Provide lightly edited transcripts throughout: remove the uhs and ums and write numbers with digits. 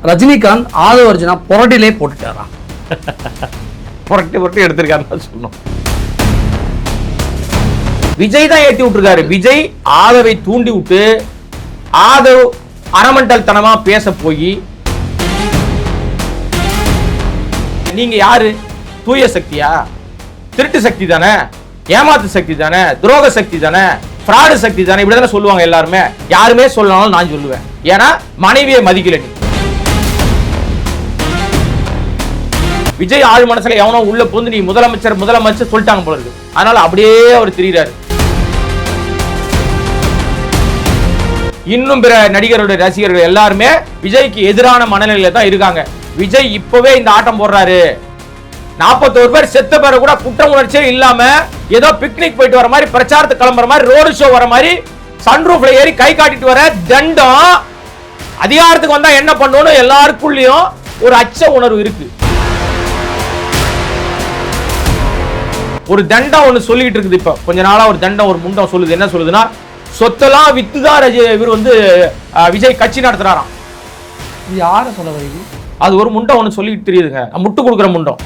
ரஜினிகாந்த் ஆதவ அர்ஜுனா புரட்டிலே போட்டுட்டாரா? புரட்டி எடுத்திருக்காருன்னு சொல்லணும். விஜய் தான் ஏத்தி விட்டுருக்காரு. விஜய் ஆதவை தூண்டி விட்டு ஆதவ் அரமண்டல் தனமா பேச போய் நீங்க யாரு? தூய சக்தியா? திருட்டு சக்தி தானே, ஏமாத்து சக்தி தானே, துரோக சக்தி தானே, ஃப்ராடு சக்தி தானே, இப்படிதானே சொல்லுவாங்க எல்லாருமே. யாருமே சொல்லனாலும் நான் சொல்லுவேன். ஏன்னா மனைவியை மதிக்கல. நீ விஜய் ஆள் மனசுல எவனோ உள்ள புகுந்து நீ முதலமைச்சர் சொல்லிட்டாங்க போல இருக்கு. அதனால அப்படியே அவர் திரியிறாரு. இன்னும் பிற நடிகருடைய ரசிகர்கள் எல்லாருமே விஜய்க்கு எதிரான மனநிலையில தான் இருக்காங்க. விஜய் இப்பவே இந்த ஆட்டம் போடுறாரு. 41 பேர் செத்த பேரை கூட குற்ற உணர்ச்சியே இல்லாம ஏதோ பிக்னிக் போயிட்டு வர மாதிரி, பிரச்சாரத்துக்கு கிளம்புற மாதிரி, ரோடு ஷோ வர மாதிரி சன்ரூஃப்ல ஏறி கை காட்டிட்டு வர தண்டம். அதிகாரத்துக்கு வந்தா என்ன பண்ணணும் எல்லாருக்குள்ளயும் ஒரு அச்ச உணர்வு இருக்கு. ஒரு தண்டம் ஒண்ணு சொல்லிட்டு இருக்குது. இப்ப கொஞ்ச நாளா ஒரு தண்டம் ஒரு முண்டம் சொல்லுது. என்ன சொல்லுதுன்னா, சொத்தெல்லாம் வித்துதான் இவர் வந்து விஜய் கட்சி நடத்துறாராம். இது யார சொல்ல வரீங்க? அது ஒரு முண்டம் ஒண்ணு சொல்லிட்டு தெரியுதுங்க. முட்டு கொடுக்குற முண்டம்.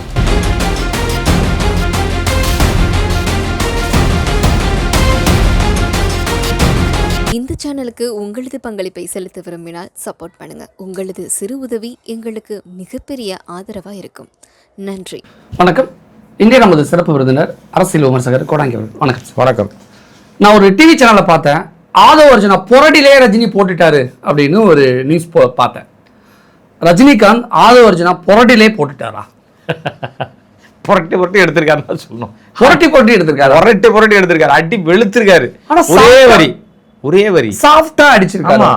இந்த சேனலுக்கு உங்களது பங்களிப்பை செலுத்த விரும்பினால் சப்போர்ட் பண்ணுங்க. உங்களது சிறு உதவி எங்களுக்கு மிகப்பெரிய ஆதரவா இருக்கும். நன்றி. வணக்கம். இந்திய நமது சிறப்பு விருந்தினர் அரசியல் விமர்சகர் கோடாங்கி அவர்கள். வணக்கம். வணக்கம். நான் ஒரு டிவி சேனலை பார்த்தேன். ஆதவ அர்ஜுனா புரட்டிலே ரஜினி போட்டுட்டாரு அப்படின்னு ஒரு நியூஸ் பார்த்தேன். ரஜினிகாந்த் ஆதவ அர்ஜுனா புரட்டிலே போட்டுட்டாரா? புரட்டி எடுத்திருக்காருன்னு சொல்லணும். புரட்டி எடுத்திருக்காரு. அடி வெளுத்திருக்காரு. ஒரே வரி சாஃப்டா அடிச்சிருக்காரு.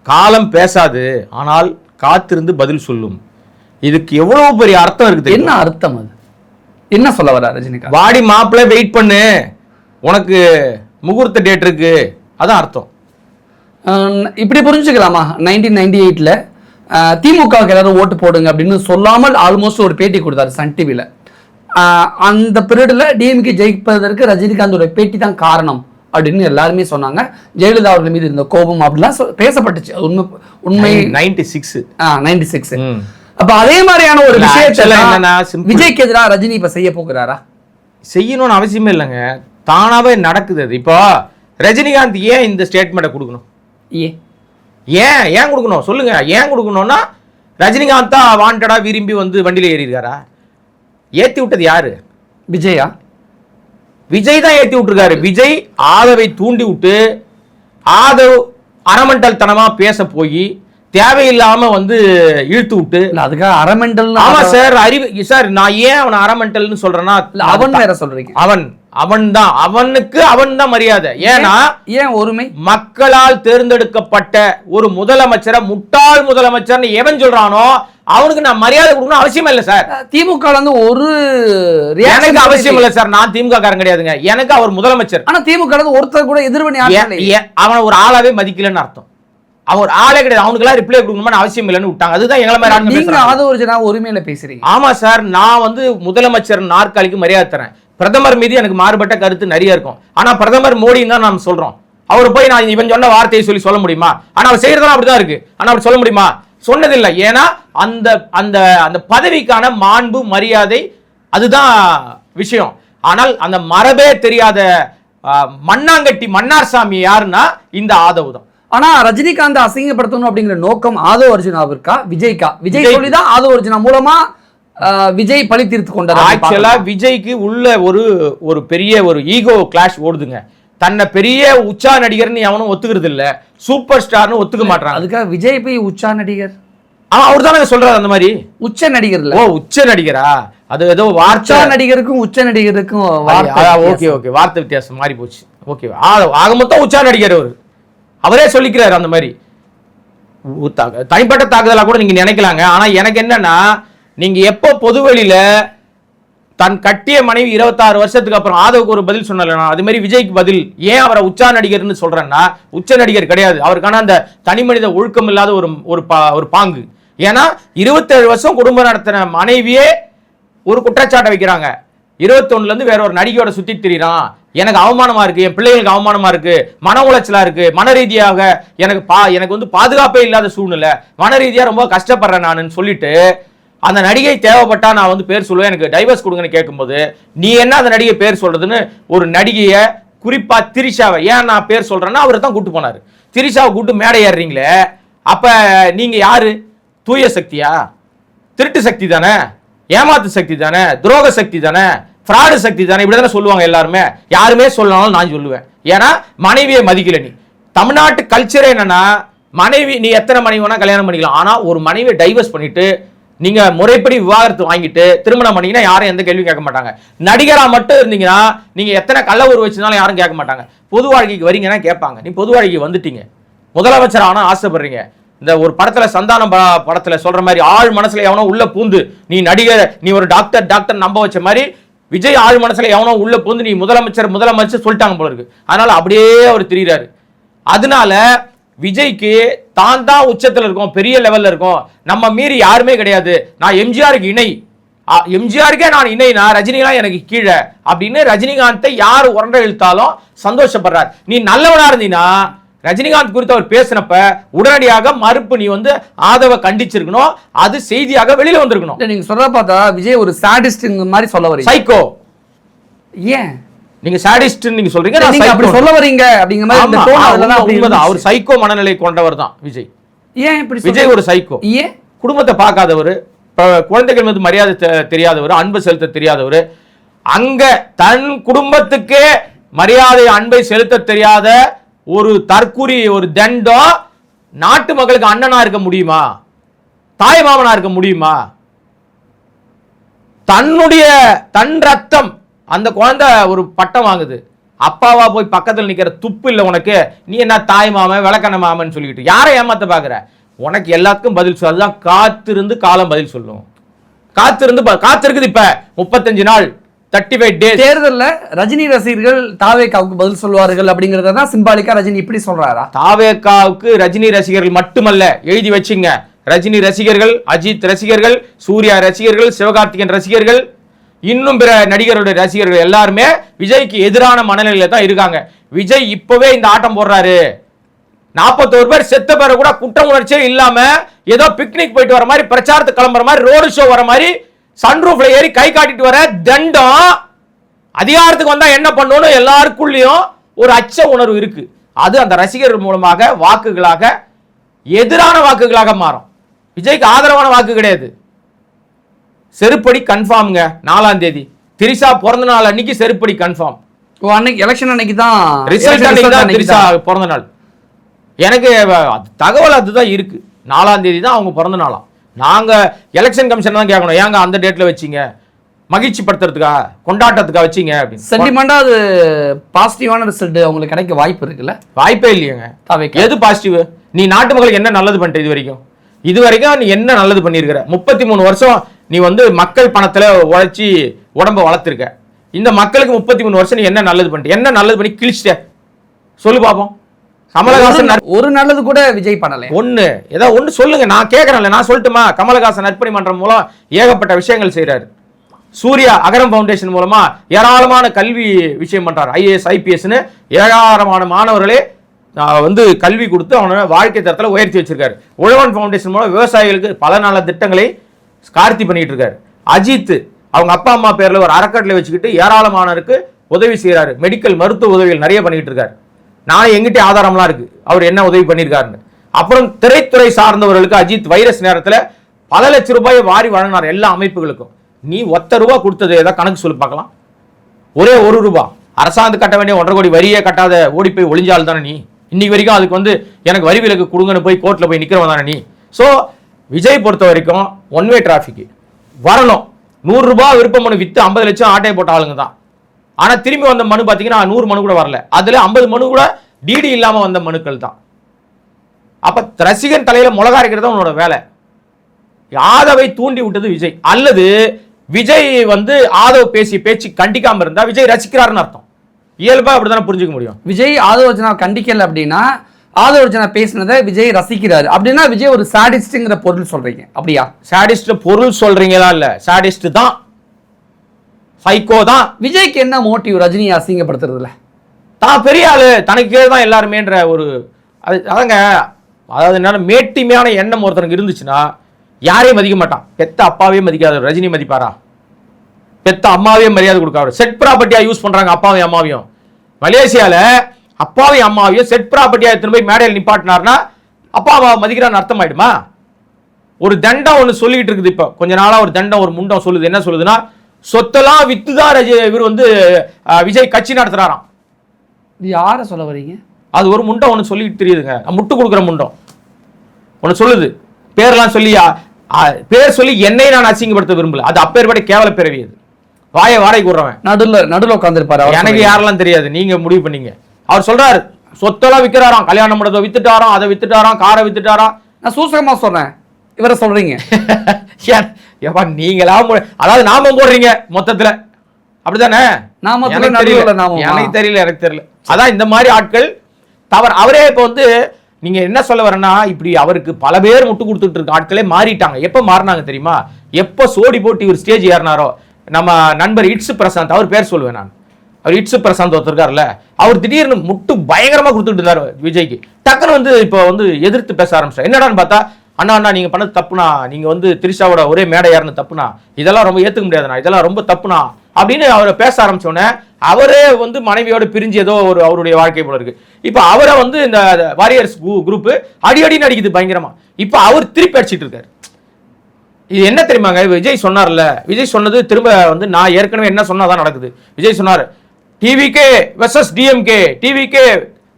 காலம் பேசாது, ஆனால் காத்திருந்து பதில் சொல்லும். இதுக்கு எவ்வளவு பெரிய அர்த்தம் இருக்குது. என்ன அர்த்தம்? அது என்ன சொல்ல வர ரஜினிகாந்த்? வாடி மாப்பிள்ளை வெயிட் பண்ணு, உனக்கு முகூர்த்த டேட் இருக்கு, அதான் அர்த்தம். இப்படி புரிஞ்சுக்கலாமா? 1998 திமுகவுக்கு எல்லாரும் ஓட்டு போடுங்க அப்படின்னு சொல்லாமல் ஆல்மோஸ்ட் ஒரு பேட்டி கொடுத்தாரு சன் டிவியில். அந்த பீரியடில் டிஎம்கே ஜெயிப்பதற்கு ரஜினிகாந்தோட பேட்டி தான் காரணம் அப்படின்னு எல்லாருமே சொன்னாங்க. ஜெயலலிதா அவர்கள் மீது இருந்த கோபம் அப்படிலாம் பேசப்பட்டுச்சு. உண்மை 96. அப்ப அதே மாதிரியான ஒரு விஷயத்தை விஜய்க்கு எதிராக ரஜினி இப்ப செய்ய போகிறாரா? செய்யணும்னு அவசியமே இல்லைங்க, தானாவே நடக்குது. இப்போ ரஜினிகாந்த் ஏன் இந்த ஸ்டேட்மெண்ட்டை கொடுக்கணும்? ஏன் கொடுக்கணும் சொல்லுங்க. ஏன் கொடுக்கணும்னா, ரஜினிகாந்த் தான் வாண்டடா விரும்பி வந்து வண்டியில ஏறியிருக்காரா? ஏத்தி விட்டது யாரு? விஜயா? விஜய் தான் ஏத்தி விட்டுருக்காரு. விஜய் ஆதவை தூண்டி விட்டு ஆதவ் அரமண்டல் தனமா பேச போய் தேவையில்லாம வந்து இழுத்து விட்டு, அதுக்காக அரமெண்டல். ஆமா சார், அறிவு சார். நான் ஏன் அவனை அரமெண்டல்னு சொல்றேன்னா, அவன் வேற சொல்றீங்க. அவன் தான் மரியாதை. ஏன்னா ஏன் ஒருமை? மக்களால் தேர்ந்தெடுக்கப்பட்ட ஒரு முதலமைச்சரை முட்டாள் முதலமைச்சர்னு எவன் சொல்றானோ அவனுக்கு நான் மரியாதை கொடுக்கணும் அவசியம் இல்லை சார். திமுக வந்து ஒரு எனக்கு அவசியம் இல்லை சார். நான் திமுக காரன் கிடையாதுங்க. எனக்கு அவர் முதலமைச்சர். ஆனா திமுக ஒருத்தர் கூட எதிர்வணி அவனை ஒரு ஆளாவே மதிக்கலன்னு அர்த்தம். அவர் ஆளே கிடையாது. அவனுக்கு ரிப்ளை கொடுக்கணும்னு அவசியம் இல்லைன்னு விட்டாங்க. அதுதான் எங்களை மாதிரி. நீங்க ஆதவ உரிமையில பேசுறீங்க. ஆமா சார், நான் வந்து முதலமைச்சர் நாற்காலிக்கு மரியாதை தரேன். பிரதமர் மீது எனக்கு மாறுபட்ட கருத்து நிறைய இருக்கும். ஆனா பிரதமர் மோடின்னு தான் நாம் சொல்றோம். அவர் போய் நான் இவன் சொன்ன வார்த்தையை சொல்ல முடியுமா? ஆனா அவர் செய்யறதெல்லாம் அப்படிதான் இருக்கு. ஆனா அவர் சொல்ல முடியுமா? சொன்னதில்லை. ஏன்னா அந்த அந்த அந்த பதவிக்கான மாண்பு மரியாதை அதுதான் விஷயம். ஆனால் அந்த மரபே தெரியாத மண்ணாங்கட்டி மன்னார்சாமி யாருன்னா இந்த ஆதவ் தான். ஆனா ரஜினிகாந்த் அசிங்கப்படுத்தணும் அப்படிங்கிற நோக்கம் ஆதவ அர்ஜுனாவிற்கா விஜய்க்கா? விஜய் சொல்லிதான் ஆதவ அர்ஜுனா மூலமா விஜய் பழி தீர்த்து கொண்டார். ஆக்சுவலா விஜய்க்கு உள்ள ஒரு பெரிய ஒரு ஈகோ கிளாஷ் ஓடுதுங்க. தன்னை பெரிய உச்சா நடிகர்னு அவனும் ஒத்துக்கிறது இல்ல, சூப்பர் ஸ்டார்னு ஒத்துக்க மாட்டாங்க. அதுக்காக விஜய் போய் உச்சா நடிகர் அவர் தானே சொல்றாரு அந்த மாதிரி. உச்ச நடிகர் இல்ல. உச்ச நடிகரா? அது ஏதோ வார்த்தை நடிகருக்கும் உச்ச நடிகருக்கும் ஓகே வார்த்தை வித்தியாசம் மாறி போச்சு. ஓகே, ஆக மொத்தம் உச்சா நடிகர் அவரே சொல்லிக்கிறாரு. அந்த மாதிரி தனிப்பட்ட தாக்குதலா கூட நீங்க நினைக்கலாங்க. ஆனா எனக்கு என்னன்னா, நீங்க எப்போ பொதுவெளியில தன் கட்டிய மனைவி 26 வருஷத்துக்கு அப்புறம் ஆதவுக்கு ஒரு பதில் சொன்னலனா, அது மாதிரி விஜய்க்கு பதில் ஏன் அவரை உச்சா நடிகர்னு சொல்றேன்னா, உச்ச நடிகர் கிடையாது. அவருக்கான அந்த தனி மனித ஒழுக்கம் இல்லாத ஒரு பாங்கு. ஏன்னா 27 வருஷம் குடும்பம் நடத்தின மனைவியே ஒரு குற்றச்சாட்டை வைக்கிறாங்க. 21ல இருந்து வேற ஒரு நடிகையோட சுத்தி திரிறான், எனக்கு அவமானமா இருக்கு, என் பிள்ளைகளுக்கு அவமானமா இருக்கு, மன உளைச்சலா இருக்கு, மன ரீதியாக எனக்கு வந்து பாதுகாப்பே இல்லாத சூழ்நிலை, மன ரீதியா ரொம்ப கஷ்டப்படுறேன் நானுன்னு சொல்லிட்டு அந்த நடிகை தேவைப்பட்டா நான் வந்து பேர் சொல்லுவேன், எனக்கு டைவர்ஸ் கொடுங்கன்னு கேட்கும்போது நீ என்ன அந்த நடிகை பேர் சொல்றதுன்னு ஒரு நடிகைய குறிப்பா திரிஷாவை ஏன் நான் பேர் சொல்றேன்னா அவர் தான் கூட்டு போனாரு. திரிஷாவை கூட்டு மேடை ஏறுறீங்களே, அப்ப நீங்க யாரு? தூய சக்தியா? திருட்டு சக்தி தானே, ஏமாத்து சக்தி தானே, துரோக சக்தி தானே, ஃப்ராடு சக்தி தானே, இப்படி தானே சொல்லுவாங்க எல்லாருமே. யாருமே சொல்லனாலும் நான் சொல்லுவேன், ஏன்னா மனைவியை மதிக்கல நீ. தமிழ்நாட்டு கல்ச்சரே என்னன்னா மனைவி நீ எத்தனை மனைவி வேணா கல்யாணம் பண்ணிக்கலாம், ஆனா ஒரு மனைவியை டைவர்ஸ் பண்ணிட்டு நீங்க முறைப்படி விவாகரத்து வாங்கிட்டு திருமணம் பண்ணீங்கன்னா யாரும் எந்த கேள்வியும் கேட்க மாட்டாங்க. நடிகரா மட்டும் இருந்தீங்கன்னா நீங்க எத்தனை கள்ள உருவ வச்சிருந்தாலும் யாரும் கேட்க மாட்டாங்க. பொது வாழ்க்கைக்கு வரீங்கன்னா கேட்பாங்க. நீ பொது வாழ்க்கைக்கு வந்துட்டீங்க, முதலமைச்சர் ஆனா ஆசைப்படுறீங்க. இந்த ஒரு படத்துல சந்தானம் படத்துல சொல்ற மாதிரி ஆள் மனசுல எவனோ உள்ள பூந்து நீ நடிகர், நீ ஒரு டாக்டர் நம்ப வச்ச மாதிரி விஜய் ஆள் மனசுல எவனோ உள்ள பூந்து நீ முதலமைச்சர் சொல்லிட்டாங்க போல இருக்கு. அதனால அப்படியே அவர் திரியிறாரு. அதனால விஜய்க்கு தான் உச்சத்துல இருக்கும், பெரிய லெவல்ல இருக்கும், நம்ம மீறி யாருமே கிடையாது, நான் எம்ஜிஆருக்கு இணை, எம்ஜிஆருக்கே நான் இணைனா ரஜினிகாந்த் எனக்கு கீழே அப்படின்னு ரஜினிகாந்தை யார் உரண்ட இழுத்தாலும் சந்தோஷப்படுறார். நீ நல்லவனா இருந்தீங்கன்னா ரஜினிகாந்த் குறித்து அவர் பேசினப்ப உடனடியாக மறுப்பு நீ வந்து ஆதவ கண்டிச்சிருக்கணும், அது செய்தியாக வெளியில வந்திருக்கணும். நீங்க சொல்ற பார்த்தா விஜய் ஒரு சாடிஸ்ட் மாதிரி சொல்ல வரீங்க. சைக்கோ. ஏன் நீங்க சாடிஸ்ட் நீங்க சொல்றீங்க, நீங்க அப்படி சொல்ல வரீங்க அப்படிங்கிற மாதிரி இந்த டோன் அதெல்லாம் உண்மைதான். அவர் சைக்கோ மனநிலை கொண்டவர் தான் விஜய். ஏன் இப்படி விஜய் ஒரு சைக்கோ. ஏன் குடும்பத்தை பார்க்காதவர், குழந்தைகள் மீது மரியாதை தெரியாதவர், அன்பு செலுத்த தெரியாதவர், அங்க தன் குடும்பத்துக்கே மரியாதை அன்பை செலுத்த தெரியாத ஒரு தற்குறி, ஒரு தண்டம் நாட்டு மக்களுக்கு அண்ணனா இருக்க முடியுமா? தாய் மாமனா இருக்க முடியுமா? தன் ரத்தம் அந்த குழந்தை ஒரு பட்டம் வாங்குது, அப்பாவா போய் பக்கத்தில் நிக்கிற துப்பு இல்லை உனக்கு, நீ என்ன தாய் மாமன் விளக்கண்ண மாமன் சொல்லிட்டு யாரை ஏமாத்த பாக்குற? உனக்கு எல்லாத்துக்கும் பதில் சொல்ல, அதுதான் காத்திருந்து காலம் பதில் சொல்லும். காத்திருக்குது இப்ப 35 நாள் 35 டேஸ். தேர்தல்ல ரஜினி ரசிகர்கள் தாவேக்காவுக்கு பதில் சொல்வார்கள் அப்படிங்கறத தான் சிம்பாலிக்கா ரஜினி இப்படி சொல்றாரா? தாவேக்காவுக்கு ரஜினி ரசிகர்கள் மட்டுமல்ல, எழுதி வச்சுங்க, ரஜினி ரசிகர்கள், அஜித் ரசிகர்கள், சூர்யா ரசிகர்கள், சிவகார்த்திகேயன் ரசிகர்கள், இன்னும் பிற நடிகர்களுடைய ரசிகர்கள் எல்லாருமே விஜய்க்கு எதிரான மனநிலையில தான் இருக்காங்க. விஜய் இப்பவே இந்த ஆட்டம் போடுறாரு. 41 பேர் செத்த பேரை கூட குற்ற உணர்ச்சியே இல்லாம ஏதோ பிக்னிக் போயிட்டு வர மாதிரி, பிரச்சாரத்துக்கு கிளம்புற மாதிரி, ரோடு ஷோ வர மாதிரி சன்ரூஃப்ல ஏறி கை காட்டிட்டு வர தண்டம் அதிகாரத்துக்கு வந்தா என்ன பண்ணணும்னு எல்லாருக்குள்ளயும் ஒரு அச்ச உணர்வு இருக்கு. அது அந்த ரசிகர்கள் மூலமாக வாக்குகளாக எதிரான வாக்குகளாக மாறும். விஜய்க்கு ஆதரவான வாக்கு கிடையாது. செருப்படி கன்ஃபார்ம்ங்க. 4ஆம் தேதி திரிஷா பிறந்த நாள் அன்னைக்கு செருப்படி கன்ஃபார்ம். அன்னைக்கு எலெக்ஷன் அன்னைக்கு தான் ரிசல்ட் அன்னைக்கு தான் திரிஷா பிறந்த நாள். எனக்கு தகவல் அதுதான் இருக்கு. 4ஆம் தேதி தான் அவங்க பிறந்த நாளாம். நாங்க எலெக்ஷன் கமிஷன் தான் கேட்கணும், ஏங்க அந்த டேட்ல வச்சீங்க, மகிழ்ச்சி படுத்துறதுக்கா கொண்டாட்டத்துக்கா வச்சீங்க அப்படின்னு. சென்டிமெண்டா அது பாசிட்டிவான ரிசல்ட் அவங்களுக்கு கிடைக்க வாய்ப்பு இருக்குல்ல? வாய்ப்பே இல்லையங்க. எது பாசிட்டிவ்? நீ நாட்டு மக்களுக்கு என்ன நல்லது பண்ணிட்ட இது வரைக்கும் நீ என்ன நல்லது பண்ணியிருக்கிற? 33 வருஷம் நீ வந்து மக்கள் பணத்துல உழைச்சி உடம்ப வளர்த்திருக்க. இந்த மக்களுக்கு 33 வருஷம் நீ என்ன நல்லது பண்ணிட்ட? என்ன நல்லது பண்ணி கிழிச்சிட்ட சொல்லு பாப்போம். கமலஹாசன் ஒரு நல்லது கூட விஜய் பண்ணல. ஒன்னு சொல்லுங்க, நான் கேட்கறேன்ல, நான் சொல்லட்டுமா? கமலஹாசன் நற்பணி மன்றம் மூலம் ஏகப்பட்ட விஷயங்கள் செய்யறாரு. சூர்யா அகரம் ஃபவுண்டேஷன் மூலமா ஏராளமான கல்வி விஷயம் பண்றாரு. IAS IPS ஏராளமான மாணவர்களே வந்து கல்வி கொடுத்து அவனோட வாழ்க்கை தரத்தில் உயர்த்தி வச்சிருக்காரு. உழவன் ஃபவுண்டேஷன் மூலம் விவசாயிகளுக்கு பல நல்ல திட்டங்களை கார்த்தி பண்ணிட்டு இருக்காரு. அஜித் அவங்க அப்பா அம்மா பேர்ல ஒரு அறக்கட்டளை வச்சுக்கிட்டு ஏராளமானருக்கு உதவி செய்யறாரு. மெடிக்கல் மருத்துவ உதவிகள் நிறைய பண்ணிட்டு இருக்காரு. நான் எங்கிட்ட ஆதாரம்லாம் இருக்கு அவர் என்ன உதவி பண்ணியிருக்காருன்னு. அப்புறம் திரைத்துறை சார்ந்தவர்களுக்கு அஜித் வைரஸ் நேரத்தில் பல லட்சம் ரூபாயை வாரி வழங்கினார் எல்லா அமைப்புகளுக்கும். நீ ₹1 கொடுத்தது ஏதாவது கணக்கு சொல்லி பார்க்கலாம். ஒரே ₹1 அரசாங்கம் கட்ட வேண்டிய 1.5 கோடி வரியே கட்டாத ஓடி போய் ஒளிஞ்சால் தானே நீ? இன்னைக்கு வரைக்கும் அதுக்கு வந்து எனக்கு வரி விலக்கு கொடுங்கன்னு போய் கோர்ட்ல போய் நிக்கிறவன் தானே நீ? ஸோ விஜய் பொறுத்த வரைக்கும் ஒன் வே டிராஃபிக் வரணும். ₹100 விருப்ப மனு வித்து 50 லட்சம் ஆட்டையை போட்ட ஆளுங்க தான். ஆனா திரும்பி வந்த மனு பாத்தீங்கன்னா 100 மனு கூட வரல. அதுல 50 மனு கூட டிடி இல்லாம வந்த மனுக்கள் தான். அப்ப ரசிகன் தலையில மிளகா அரைக்கிறது உன்னோட வேலை. ஆதவை தூண்டி விட்டது விஜய். அல்லது விஜய் வந்து ஆதவ் பேசி பேச்சு கண்டிக்காம இருந்தா விஜய் ரசிக்கிறாருன்னு அர்த்தம். இயல்பா அப்படித்தானே புரிஞ்சுக்க முடியும். விஜய் ஆதவர்ஜனா கண்டிக்கல அப்படின்னா ஆதவர்ஜனா பேசினதை விஜய் ரசிக்கிறாரு அப்படின்னா விஜய் ஒரு சாடிஸ்ட்ங்கிற பொருள் சொல்றீங்க அப்படியா? சாடிஸ்ட் பொருள் சொல்றீங்களா? இல்ல, சாடிஸ்ட் தான். சைக்கோ தான். விஜய்க்கு என்ன மோட்டிவ் ரஜினியை அசிங்கப்படுத்துறதுல? தான் பெரிய ஆளு, தனக்கு தான் எல்லாருமேன்ற ஒரு அதாங்க. அதாவது என்ன, மேட்டிமையான எண்ணம் ஒருத்தனுக்கு இருந்துச்சுன்னா யாரையும் மதிக்க மாட்டான். பெத்த அப்பாவே மதிக்காத ரஜினி மதிப்பாரா? பெத்த அம்மாவே மரியாதை கொடுக்காரு. செட் ப்ராப்பர்ட்டியா யூஸ் பண்றாங்க அப்பாவையும் அம்மாவையும். மலேசியால அப்பாவையும் அம்மாவையும் செட் ப்ராப்பர்ட்டியா எடுத்துன்னு போய் மேடையில் நிப்பாட்டினார்னா அப்பா அம்மா மதிக்கிறான்னு அர்த்தம் ஆயிடுமா? ஒரு தண்டம் ஒன்று சொல்லிட்டு இருக்குது. இப்போ கொஞ்ச நாளா ஒரு தண்டம் ஒரு முண்டம் சொல்லுது. என்ன சொல்லுதுன்னா, சொத்தெல்லாம் வித்துதான் இவர் வந்து விஜய் கட்சி நடத்துறாராம். யாரை சொல்ல வரீங்க? அது ஒரு முண்டம் ஒன்று சொல்லிட்டு தெரியுதுங்க. முட்டு கொடுக்குற முண்டம் ஒன்று சொல்லுது. பேர்லாம் சொல்லி பேர் சொல்லி என்னை நான் அசிங்கப்படுத்த விரும்பல. அது அப்பேற்பட்ட கேவல பிறவி. அது வாயை வாடகை கூடுறவன் நடுவில் உட்காந்துருப்பாரு. எனக்கு யாரெல்லாம் தெரியாது, நீங்க முடிவு பண்ணீங்க. அவர் சொல்றாரு சொத்தெல்லாம் விற்கிறாராம், கல்யாணம் பண்ணதை வித்துட்டாராம், அதை வித்துட்டாராம், காரை வித்துட்டாராம். நான் சூசகமா சொல்றேன், இவரை சொல்றீங்க. நீங்களா அதாவது நாமம் போடுறீங்க மொத்தத்துல, அப்படிதானே? எனக்கு தெரியல, எனக்கு தெரியல. அதான் இந்த மாதிரி ஆட்கள் தவறு. அவரே இப்ப வந்து நீங்க என்ன சொல்ல வரேன்னா, இப்படி அவருக்கு பல பேர் முட்டு கொடுத்துட்டு இருக்க ஆட்களே மாறிட்டாங்க. எப்ப மாறினாங்க தெரியுமா? எப்ப சோடி போட்டு இவர் ஸ்டேஜ் ஏறினாரோ, நம்ம நண்பர் இட்ஸ் பிரசாந்த், அவர் பேர் சொல்லுவேன் நான். அவர் இட்ஸ் பிரசாந்த் ஒருத்தருக்காருல்ல, அவர் திடீர்னு முட்டு பயங்கரமா கொடுத்துட்டு இருந்தாரு விஜய்க்கு. டக்குன்னு வந்து இப்போ வந்து எதிர்த்து பேச ஆரம்பிச்சார். என்னடான்னு பார்த்தா, அண்ணா நீங்க பண்ணது தப்புனா, நீங்க வந்து திரிஷாவோட ஒரே மேடை யாருன்னு தப்புனா, இதெல்லாம் ரொம்ப ஏத்துக்க முடியாதுண்ணா, இதெல்லாம் ரொம்ப தப்புனா அப்படின்னு அவரை பேச ஆரம்பிச்சோன்னே, அவரே வந்து மனைவியோட பிரிஞ்சு ஏதோ ஒரு அவருடைய வாழ்க்கை போல இருக்கு. இப்ப அவரை வந்து இந்த வாரியர்ஸ் குரூப் அடி நடிக்குது பயங்கரமா. இப்ப அவர் திருப்பி அடிச்சிட்டு இருக்காரு. இது என்ன தெரியுமாங்க? விஜய் சொன்னார்ல, விஜய் சொன்னது திரும்ப வந்து நான் ஏற்கனவே என்ன சொன்னாதான் நடக்குது. விஜய் சொன்னார் டிவிகே வெர்சஸ் டிஎம்கே, டிவிகே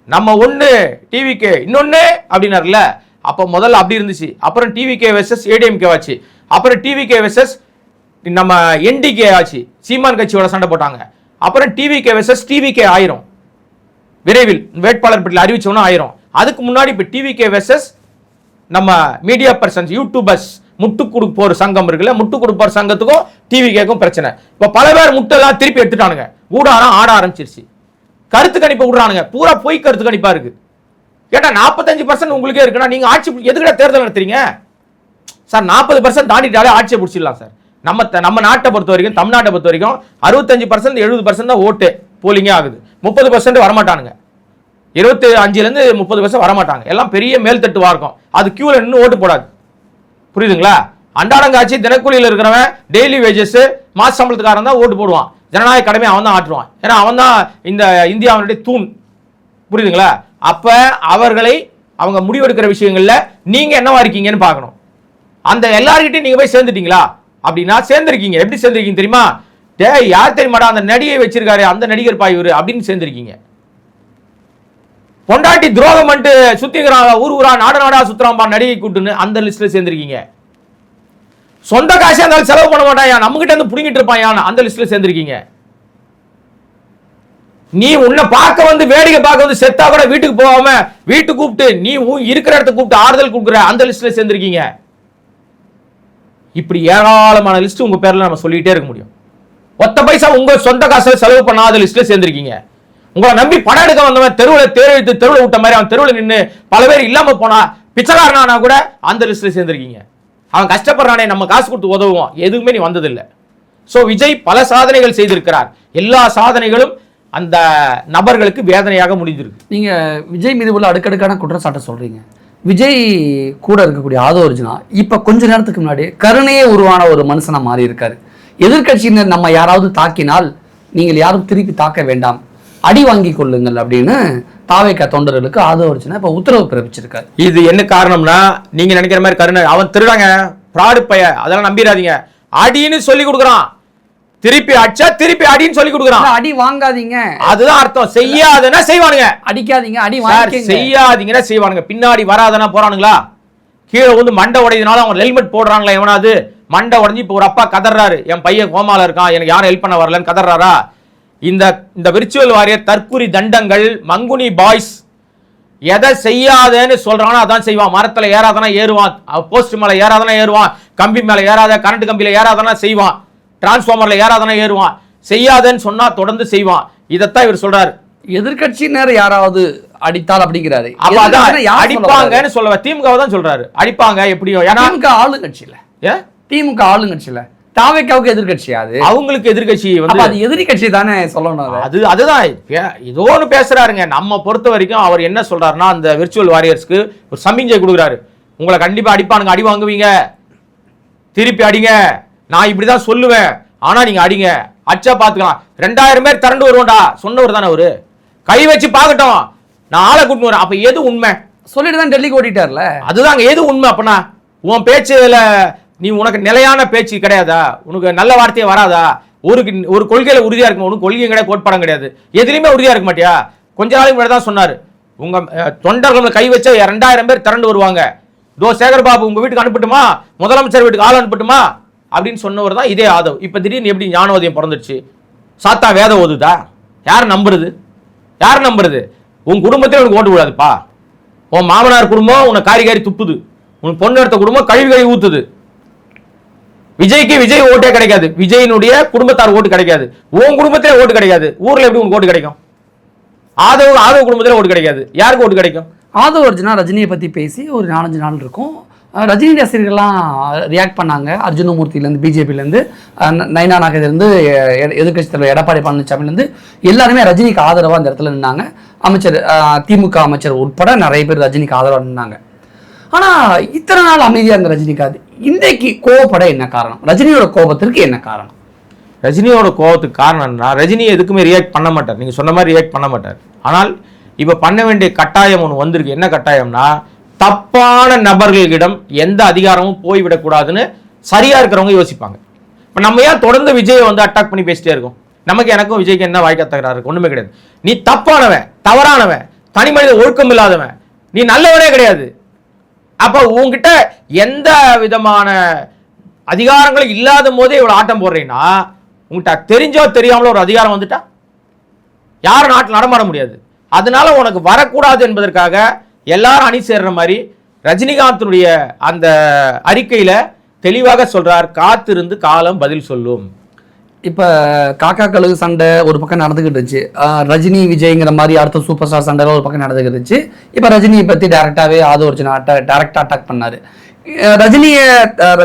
நம்ம ஒண்ணு, டிவிகே இன்னொன்னு அப்படின்னாருல. அப்போ முதல்ல அப்படி இருந்துச்சு. அப்புறம் டிவிகே வெர்சஸ் ஏடிஎம்கே ஆச்சு. அப்புறம் டிவிகே வெர்சஸ் நம்ம என்டிகே ஆச்சு. சீமான் கட்சியோட சண்டை போட்டாங்க. அப்புறம் டிவிகே வெர்சஸ் டிவிகே ஆயிரும். விரைவில் வேட்பாளர் பட்டியல் அறிவிச்சோன்னா ஆயிரும். அதுக்கு முன்னாடி இப்போ டிவிகே வெர்சஸ் நம்ம மீடியா பர்சன்ஸ், யூடியூபர்ஸ், முட்டு கொடுப்போர் சங்கம் இருக்குல்ல, முட்டு கொடுப்போர் சங்கத்துக்கும் டிவிகேக்கும் பிரச்சனை. இப்போ பல பேர் முட்டெல்லாம் திருப்பி எடுத்துட்டானுங்க. ஊடாரம் ஆட ஆரம்பிச்சிருச்சு. கருத்து கணிப்பு விடுறானுங்க, பூரா போய் கருத்து கணிப்பா இருக்கு. கேட்டா 45% உங்களுக்கே இருக்குன்னா நீங்க ஆட்சி எதுக்கிட்ட தேர்தல் நடத்துறீங்க சார்? 40% தாண்டிட்டாலே ஆட்சியை பிடிச்சிடலாம் சார். நம்ம நாட்டை பொறுத்த வரைக்கும், தமிழ்நாட்டை பொறுத்த வரைக்கும் 65% 70% தான் ஓட்டு போலிங்கே ஆகுது. 30% வரமாட்டானுங்க. 25% 30% வரமாட்டாங்க. எல்லாம் பெரிய மேல்தட்டு வார்க்கும். அது கியூல நின்று ஓட்டு போடாது. புரியுதுங்களா? அன்றாடங்காட்சி தினக்கூலியில் இருக்கிறவன் டெய்லி வேஜஸ் மாச சம்பளத்துக்காரன் தான் ஓட்டு போடுவான். ஜனநாயக கடமை அவன் தான் ஆற்றுவான். ஏன்னா அவன் தான் இந்த இந்தியாவுடைய தூண். புரியுதுங்களா? அப்ப அவர்களை அவங்க முடிவெடுக்கிற விஷயங்கள்ல நீங்க என்னவா இருக்கீங்கன்னு பார்க்கணும். அந்த எல்லார்கிட்டையும் நீங்க போய் சேர்ந்துட்டீங்களா அப்படின்னா, சேர்ந்திருக்கீங்க. எப்படி சேர்ந்திருக்கீங்க தெரியுமா? டேய் யார் தெரியுமாடா அந்த நடிகை வச்சிருக்காரு, அந்த நடிகர் பாய்வரு அப்படின்னு சேர்ந்திருக்கீங்க. பொண்டாட்டி துரோகம் பண்ணிட்டு சுத்திக்கிறான், ஊரா நாடா சுத்துறான்பா நடிகை கூட்டுன்னு அந்த லிஸ்ட்ல சேர்ந்திருக்கீங்க. சொந்த காசே இருந்தாலும் செலவு பண்ண மாட்டான், நம்ம கிட்ட இருந்து புடிங்கிட்டு இருப்பான், அந்த லிஸ்ட்ல சேர்ந்திருக்கீங்க. நீ உன்னை பார்க்க வந்து வேடிக்கை பார்க்க வந்து செத்தா கூட வீட்டுக்கு போகாம வீட்டுக்கு கூப்பிட்டு நீ இருக்கிற இடத்த கூப்பிட்டு ஆறுதல் கொடுக்குற அந்த லிஸ்ட்ல சேர்ந்திருக்கீங்க. இப்படி ஏராளமான லிஸ்ட் உங்க பேர்ல நம்ம சொல்லிட்டே இருக்க முடியும். ஒத்த பைசா உங்க சொந்த காசுல செலவு பண்ணாத லிஸ்ட்ல சேர்ந்திருக்கீங்க. உங்களை நம்பி படம் எடுக்க வந்தவன் தெருவில் விட்ட மாதிரி அவன் தெருவில் நின்று பல பேர் இல்லாம போனா பிச்சைக்காரனா கூட அந்த லிஸ்ட்ல சேர்ந்திருக்கீங்க. அவன் கஷ்டப்படுறானே நம்ம காசு கொடுத்து உதவுவோம், எதுவுமே நீ வந்ததில்லை. சோ விஜய் பல சாதனைகள் செய்திருக்கிறார். எல்லா சாதனைகளும் அந்த நபர்களுக்கு வேதனையாக முடிஞ்சிருக்கு. நீங்க விஜய் மீது உள்ள அடுக்கடுக்கான குற்றச்சாட்டை சொல்றீங்க. விஜய் கூட இருக்கக்கூடிய ஆதோ அர்ஜுனா இப்ப கொஞ்ச நேரத்துக்கு முன்னாடி கருணையே உருவான ஒரு மனுஷனா மாறி இருக்காரு. எதிர்கட்சியினர் நம்ம யாராவது தாக்கினால் நீங்கள் யாரும் திருப்பி தாக்க வேண்டாம், அடி வாங்கி கொள்ளுங்கள் அப்படின்னு தாவேக்கா தொண்டர்களுக்கு ஆதோ அர்ஜுனா இப்ப உத்தரவு பிறப்பிச்சிருக்காரு. இது என்ன காரணம்னா, நீங்க நினைக்கிற மாதிரி கருணை அவன் திருடாங்க, பிராடு பைய, அதெல்லாம் நம்பிடாதீங்க. அடின்னு சொல்லி கொடுக்குறான், திருப்பி அடிச்சா திருப்பி அடின்னு சொல்லி கொடுக்குறான். அடி வாங்காதீங்க அதுதான் அர்த்தம். செய்யாதனா செய்வானுங்க, அடிக்காதீங்க அடி வாங்கிக்கங்க. செய்யாதீங்கன்னா செய்வானுங்க. பின்னாடி வராதனா போறானுங்களா? கீழே வந்து மண்டை உடையதுனால அவங்க ஹெல்மெட் போடுறாங்களா? எவனாவது மண்டை உடஞ்சி இப்போ ஒரு அப்பா கதறாரு, என் பையன் கோமால இருக்கான், எனக்கு யாரும் ஹெல்ப் பண்ண வரலன்னு கதறாரா? இந்த விர்ச்சுவல் வாரியர் தற்குறி தண்டங்கள் மங்குனி பாய்ஸ் எதை செய்யாதேன்னு சொல்றானோ அதான் செய்வான். மரத்துல ஏறாதனா ஏறுவான், போஸ்ட் மேல ஏறாதனா ஏறுவான், கம்பி மேல ஏறாத கரண்ட் கம்பியில ஏறாதனா செய்வான், டிரான்ஸ்பார்மர்ல ஏறாதனா ஏறுவான். செய்யாதேன்னு சொன்னா தொடர்ந்து செய்வான். இதைத்தான் இவர் சொல்றாரு. எதிர்கட்சியினர் யாராவது அடித்தால் அப்படிங்கிறாரு. அடிப்பாங்கன்னு சொல்ல திமுக தான் சொல்றாரு. அடிப்பாங்க எப்படியோ, திமுக ஆளுங்கட்சியில, திமுக ஆளுங்கட்சியில தாவேக்காவுக்கு எதிர்க்கட்சியா அது? அவங்களுக்கு எதிர்க்கட்சி அப்ப வந்து அது எதிரி கட்சி தானே சொல்லணும் அதை. அதுதான் ஏதோ ஒன்று பேசுறாருங்க. நம்ம பொறுத்த வரைக்கும் அவர் என்ன சொல்றாருன்னா, அந்த விர்ச்சுவல் வாரியர்ஸ்க்கு ஒரு சமிஞ்சை கொடுக்குறாரு. உங்களை கண்டிப்பா அடிப்பானுங்க, அடி வாங்குவீங்க, திருப்பி அடிங்க, நான் இப்படிதான் சொல்லுவேன், ஆனா நீங்க அடிங்க, அச்சா பாத்துக்கலாம், 2000 பேர் திரண்டு வருவோம்டா சொன்னவர் தானே அவரு. கை வச்சு பார்க்கட்டும், நான் ஆளை கூட்டு வரேன். அப்ப எது உண்மை? சொல்லிட்டு தான் டெல்லிக்கு ஓடிட்டார்ல. அதுதாங்க எது உண்மை. அப்பனா உன் பேச்சுல நீ உனக்கு நிலையான பேச்சு கிடையாதா? உனக்கு நல்ல வார்த்தையே வராதா? ஒரு கொள்கையில உறுதியா இருக்கும், உனக்கு கொள்கையும் கிடையாது, கோட்பாடம் கிடையாது, எதுலையுமே உறுதியா இருக்க மாட்டியா? கொஞ்ச நாளைக்கு முன்னாடி தான் சொன்னாரு, உங்க தொண்டர்கள் கை வச்ச 2000 பேர் திரண்டு வருவாங்க, சேகர் பாபு உங்க வீட்டுக்கு அனுப்பட்டுமா, முதலமைச்சர் வீட்டுக்கு ஆள் அனுப்பட்டுமா அப்படின்னு சொன்னவர் தான் இதே ஆதவ். இப்ப திடீர்னு எப்படி ஞானோதயம் பிறந்துச்சு? சாத்தா வேதம் ஓதுதா? யார் நம்புறது? யார் நம்புறது? உன் குடும்பத்தில் உனக்கு ஓட்டு விடாதுப்பா. உன் மாமனார் குடும்பம் உன்னை காரி துப்புது, உன் பொண்ணு எடுத்த குடும்பம் கழிவு ஊத்துது. விஜய்க்கு விஜய் ஓட்டே கிடைக்காது, விஜயினுடைய குடும்பத்தார் ஓட்டு கிடைக்காது, உன் குடும்பத்திலே ஓட்டு கிடைக்காது, ஊர்ல எப்படி உனக்கு ஓட்டு கிடைக்கும்? ஆதவ் குடும்பத்திலே ஓட்டு கிடைக்காது, யாருக்கு ஓட்டு கிடைக்கும்? ஆதவ் அர்ஜுனா ரஜினியை பத்தி பேசி ஒரு 4-5 நாள் இருக்கும். ரஜினி ரசிகர்கள்லாம் ரியாக்ட் பண்ணாங்க. அர்ஜுனமூர்த்தியிலேருந்து, பிஜேபியிலேருந்து, நைனா நாகேந்திரந்து, எதிர்கட்சி தலைவர் எடப்பாடி பழனிசாமிலேருந்து எல்லாருமே ரஜினிக்கு ஆதரவாக அந்த இடத்துல நின்னாங்க. அமைச்சர், திமுக அமைச்சர் உட்பட நிறைய பேர் ரஜினிக்கு ஆதரவாக நின்னாங்க. ஆனால் இத்தனை நாள் அமைதியாக இருந்த ரஜினிகாந்த் இன்றைக்கு கோவப்பட என்ன காரணம்? ரஜினியோட கோபத்திற்கு என்ன காரணம்? ரஜினியோட கோபத்துக்கு காரணம்னா, ரஜினி எதுக்குமே ரியாக்ட் பண்ண மாட்டார், நீங்கள் சொன்ன மாதிரி ரியாக்ட் பண்ண மாட்டார். ஆனால் இப்போ பண்ண வேண்டிய கட்டாயம் ஒன்று வந்திருக்கு. என்ன கட்டாயம்னா, தப்பான நபர்களிடம் எந்த அதிகாரமும் போய்விடக்கூடாதுன்னு சரியா இருக்கிறவங்க யோசிப்பாங்க. இப்போ நம்ம ஏன் தொடர்ந்து விஜயை வந்து அட்டாக் பண்ணி பேசிட்டே இருக்கோம்? எனக்கும் விஜய்க்கு என்ன வாய்க்கா தகராறு இருக்கு? ஒண்ணுமே கிடையாது. நீ தப்பானவன், தவறானவன், தனி மனித ஒழுக்கம் இல்லாதவன், நீ நல்லவனே கிடையாது. அப்ப உங்ககிட்ட எந்த விதமான அதிகாரங்களும் இல்லாத போதே இவ்வளவு ஆட்டம் போடுறீங்கன்னா, உங்ககிட்ட தெரிஞ்சோ தெரியாமலோ ஒரு அதிகாரம் வந்துட்டா யாரும் நாட்டில் நடமாட முடியாது. அதனால உனக்கு வரக்கூடாது என்பதற்காக எல்லாரும் அணி சேர்ற மாதிரி ரஜினிகாந்தினுடைய அந்த அறிக்கையில தெளிவாக சொல்றார், காத்திருந்து காலம் பதில் சொல்லும். இப்போ காக்கா கழுகு சண்டை ஒரு பக்கம் நடந்துக்கிட்டு இருந்துச்சு, ரஜினி விஜய்ங்கிற மாதிரி அடுத்த சூப்பர் ஸ்டார் சண்டை ஒரு பக்கம் நடந்துக்கிட்டு இருந்துச்சு. இப்போ ரஜினியை பற்றி டேரெக்டாகவே ஆதவ் அர்ஜுனா டேரெக்டாக அட்டாக் பண்ணார். ரஜினியை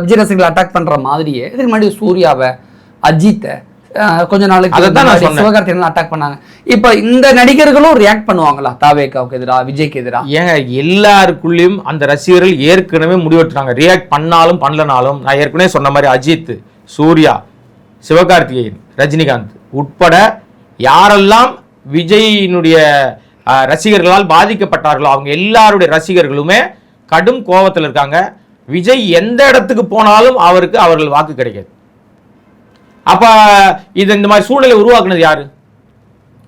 விஜய் ரசிகர்கள் அட்டாக் பண்ணுற மாதிரியே இதுக்கு முன்னாடி சூர்யாவை, அஜித்தை, கொஞ்ச நாளைக்கு சிவகார்த்திகேயன் அட்டாக் பண்ணாங்க. இப்போ இந்த நடிகர்களும் ரியாக்ட் பண்ணுவாங்களா தாவேக்காவுக்கு எதிராக, விஜய்க்கு எதிராக? ஏங்க எல்லாருக்குள்ளேயும் அந்த ரசிகர்கள் ஏற்கனவே முடிவெட்டுறாங்க, ரியாக்ட் பண்ணாலும் பண்ணலனாலும். நான் ஏற்கனவே சொன்ன மாதிரி அஜித், சூர்யா, சிவகார்த்திகேயன், ரஜினிகாந்த் உட்பட யாரெல்லாம் விஜயினுடைய ரசிகர்களால் பாதிக்கப்பட்டார்களோ அவங்க எல்லாருடைய ரசிகர்களுமே கடும் கோபத்தில் இருக்காங்க. விஜய் எந்த இடத்துக்கு போனாலும் அவர்கள் வாக்கு கிடைக்காது. அப்ப இது இந்த மாதிரி சூழ்நிலை உருவாக்குனது யாரு?